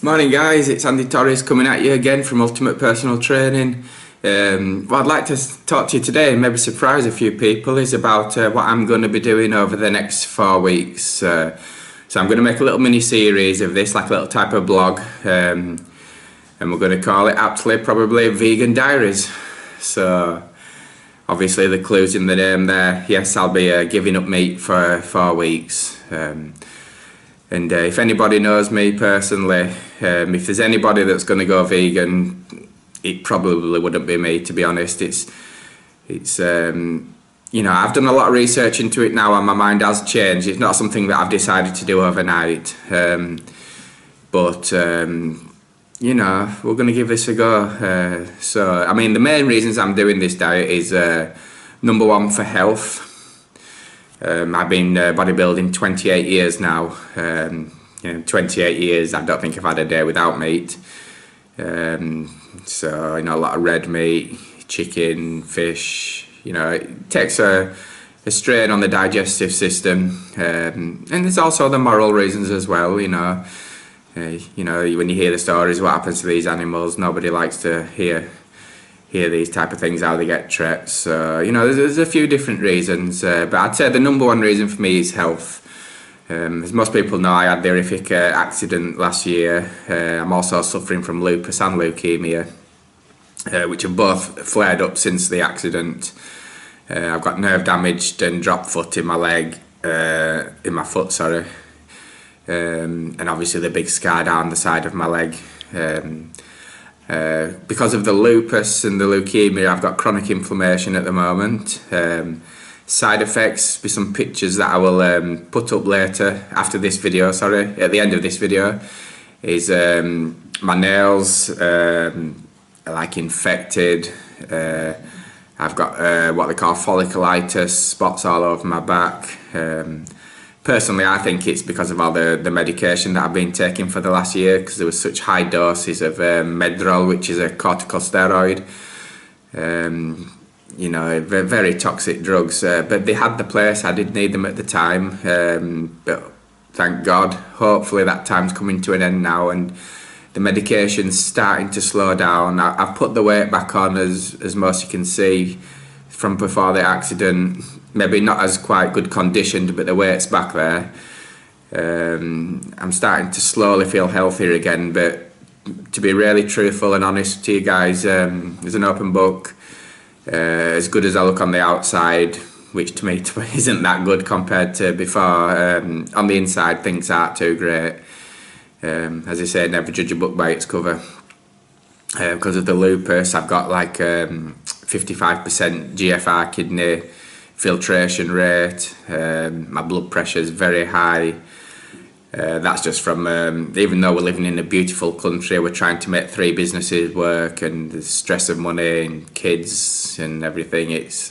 Morning guys, it's Andy Torres coming at you again from Ultimate Personal Training. What I'd like to talk to you today and maybe surprise a few people is about what I'm going to be doing over the next 4 weeks. So I'm going to make a little mini series of this, like a little type of blog, and we're going to call it aptly probably Vegan Diaries. So obviously the clue's in the name there. Yes, I'll be giving up meat for 4 weeks. And if anybody knows me personally, if there's anybody that's going to go vegan, it probably wouldn't be me, to be honest. It's you know, I've done a lot of research into it now and my mind has changed. It's not something that I've decided to do overnight. But you know, we're going to give this a go. So, I mean, the main reasons I'm doing this diet is number one, for health. I've been bodybuilding 28 years now. You know, 28 years, I don't think I've had a day without meat. So, you know, a lot of red meat, chicken, fish. You know, it takes a strain on the digestive system. And there's also the moral reasons as well, you know. You know, when you hear the stories, what happens to these animals, nobody likes to hear these type of things, how they get tripped. So, you know, there's a few different reasons, but I'd say the number one reason for me is health. As most people know, I had the horrific accident last year. I'm also suffering from lupus and leukemia, which have both flared up since the accident. I've got nerve damage and drop foot in my leg, in my foot, sorry. And obviously the big scar down the side of my leg. Because of the lupus and the leukemia, I've got chronic inflammation at the moment. Side effects, with some pictures that I will put up later, after this video, sorry, at the end of this video, is my nails are like infected. I've got what they call folliculitis, spots all over my back. Personally, I think it's because of all the medication that I've been taking for the last year, because there was such high doses of Medrol, which is a corticosteroid. You know, very toxic drugs, but they had the place. I did need them at the time, but thank God, hopefully that time's coming to an end now, and the medication's starting to slow down. I've put the weight back on, as most you can see from before the accident. Maybe not as quite good conditioned, but the weight's back there. I'm starting to slowly feel healthier again, but to be really truthful and honest to you guys, as an open book, as good as I look on the outside, which to me isn't that good compared to before, on the inside things aren't too great. As I say, never judge a book by its cover. Because of the lupus, I've got like 55% GFR kidney filtration rate. My blood pressure is very high. That's just from, even though we're living in a beautiful country, we're trying to make 3 businesses work, and the stress of money and kids and everything. It's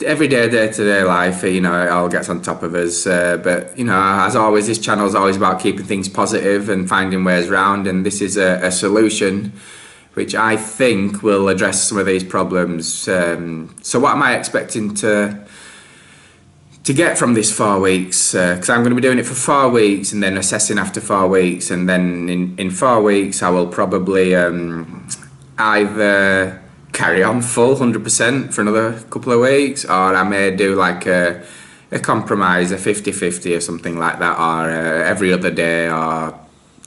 everyday, day-to-day life, you know, it all gets on top of us. But, you know, as always, this channel is always about keeping things positive and finding ways around, and this is a solution which I think will address some of these problems. So what am I expecting to get from this 4 weeks? Because I'm going to be doing it for 4 weeks and then assessing after 4 weeks, and then in 4 weeks I will probably either carry on full 100% for another couple of weeks, or I may do like a compromise, a 50-50 or something like that, or every other day, or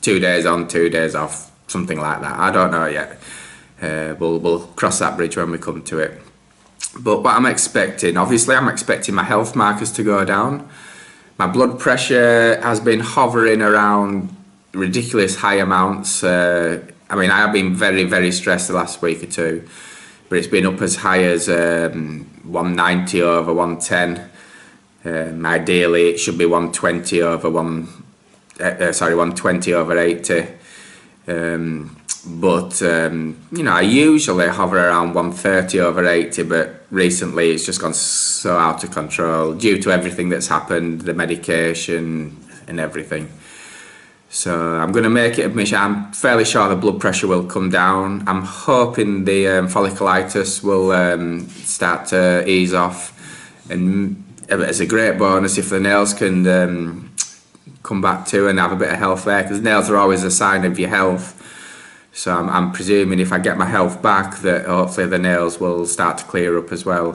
2 days on, 2 days off, something like that. I don't know yet. We'll cross that bridge when we come to it. But what I'm expecting, obviously I'm expecting my health markers to go down. My blood pressure has been hovering around ridiculous high amounts. I mean, I have been very, very stressed the last week or two, but it's been up as high as 190 over 110. Ideally it should be 120 over 120 over 80. But you know, I usually hover around 130 over 80, but recently it's just gone so out of control due to everything that's happened, the medication and everything. So I'm going to make it a mission. I'm fairly sure the blood pressure will come down. I'm hoping the folliculitis will start to ease off, and as a great bonus, if the nails can come back to and have a bit of health there, because nails are always a sign of your health. So I'm presuming if I get my health back that hopefully the nails will start to clear up as well.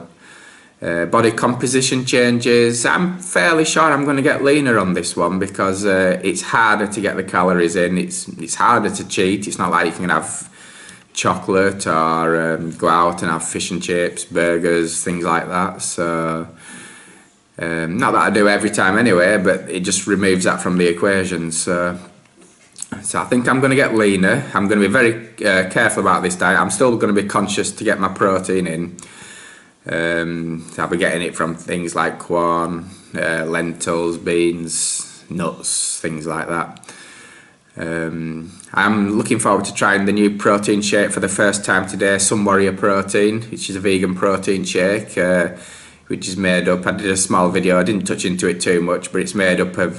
Body composition changes. I'm fairly sure I'm going to get leaner on this one, because it's harder to get the calories in. It's harder to cheat. It's not like you can have chocolate or go out and have fish and chips, burgers, things like that. So not that I do every time anyway, but it just removes that from the equation. So I think I'm going to get leaner. I'm going to be very careful about this diet. I'm still going to be conscious to get my protein in. So I'll be getting it from things like corn, lentils, beans, nuts, things like that. I'm looking forward to trying the new protein shake for the first time today, Sun Warrior Protein, which is a vegan protein shake, which is made up, I did a small video, I didn't touch into it too much, but it's made up of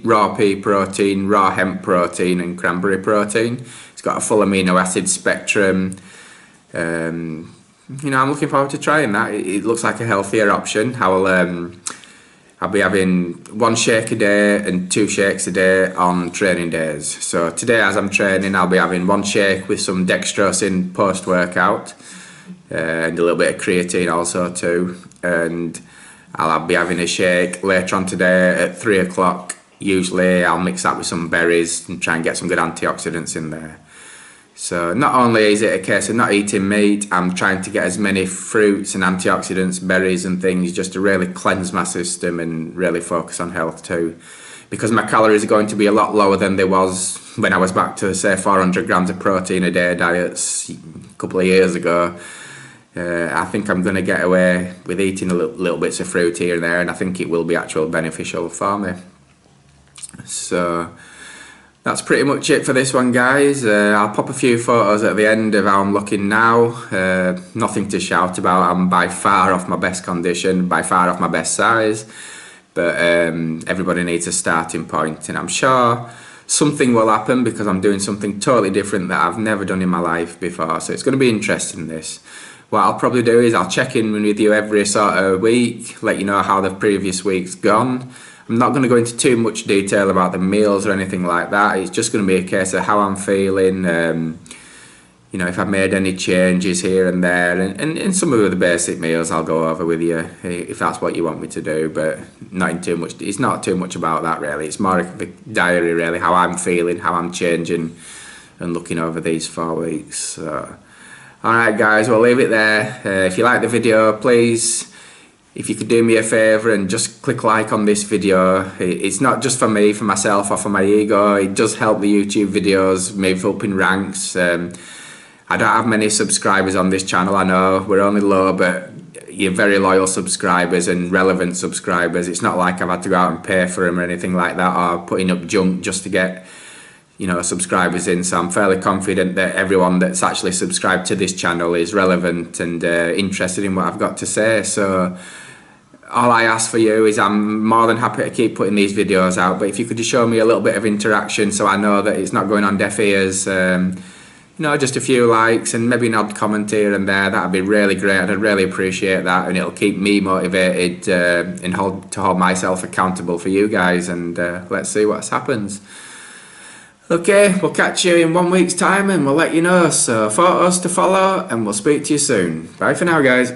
raw pea protein, raw hemp protein and cranberry protein. It's got a full amino acid spectrum. You know, I'm looking forward to trying that. It looks like a healthier option. I'll be having 1 shake a day and 2 shakes a day on training days. So today, as I'm training, I'll be having 1 shake with some dextrose in post-workout, and a little bit of creatine also too. And I'll be having a shake later on today at 3 o'clock. Usually I'll mix that with some berries and try and get some good antioxidants in there. So not only is it a case of not eating meat, I'm trying to get as many fruits and antioxidants, berries and things, just to really cleanse my system and really focus on health too. Because my calories are going to be a lot lower than they was when I was back to, say, 400 grams of protein a day diets a couple of years ago. I think I'm going to get away with eating a little bits of fruit here and there, and I think it will be actually beneficial for me. So that's pretty much it for this one, guys. I'll pop a few photos at the end of how I'm looking now. Nothing to shout about. I'm by far off my best condition, by far off my best size. But everybody needs a starting point, and I'm sure something will happen because I'm doing something totally different that I've never done in my life before. So it's going to be interesting, this. What I'll probably do is I'll check in with you every sort of week, let you know how the previous week's gone. I'm not going to go into too much detail about the meals or anything like that. It's just going to be a case of how I'm feeling, you know, if I've made any changes here and there, and some of the basic meals I'll go over with you if that's what you want me to do, but not in too much. It's not too much about that really. It's more of a diary really, how I'm feeling, how I'm changing and looking over these 4 weeks. So, alright guys, we'll leave it there. If you like the video, please, if you could do me a favour and just click like on this video. It's not just for me, for myself or for my ego. It does help the YouTube videos move up in ranks. I don't have many subscribers on this channel, I know. We're only low, but you're very loyal subscribers and relevant subscribers. It's not like I've had to go out and pay for them or anything like that, or putting up junk just to get, you know, subscribers in. So I'm fairly confident that everyone that's actually subscribed to this channel is relevant and interested in what I've got to say. So all I ask for you is I'm more than happy to keep putting these videos out, but if you could just show me a little bit of interaction so I know that it's not going on deaf ears, you know, just a few likes and maybe an odd comment here and there, that'd be really great. I'd really appreciate that, and it'll keep me motivated and hold myself accountable for you guys, and let's see what happens. Okay, we'll catch you in 1 week's time and we'll let you know. So photos to follow, and we'll speak to you soon. Bye for now, guys.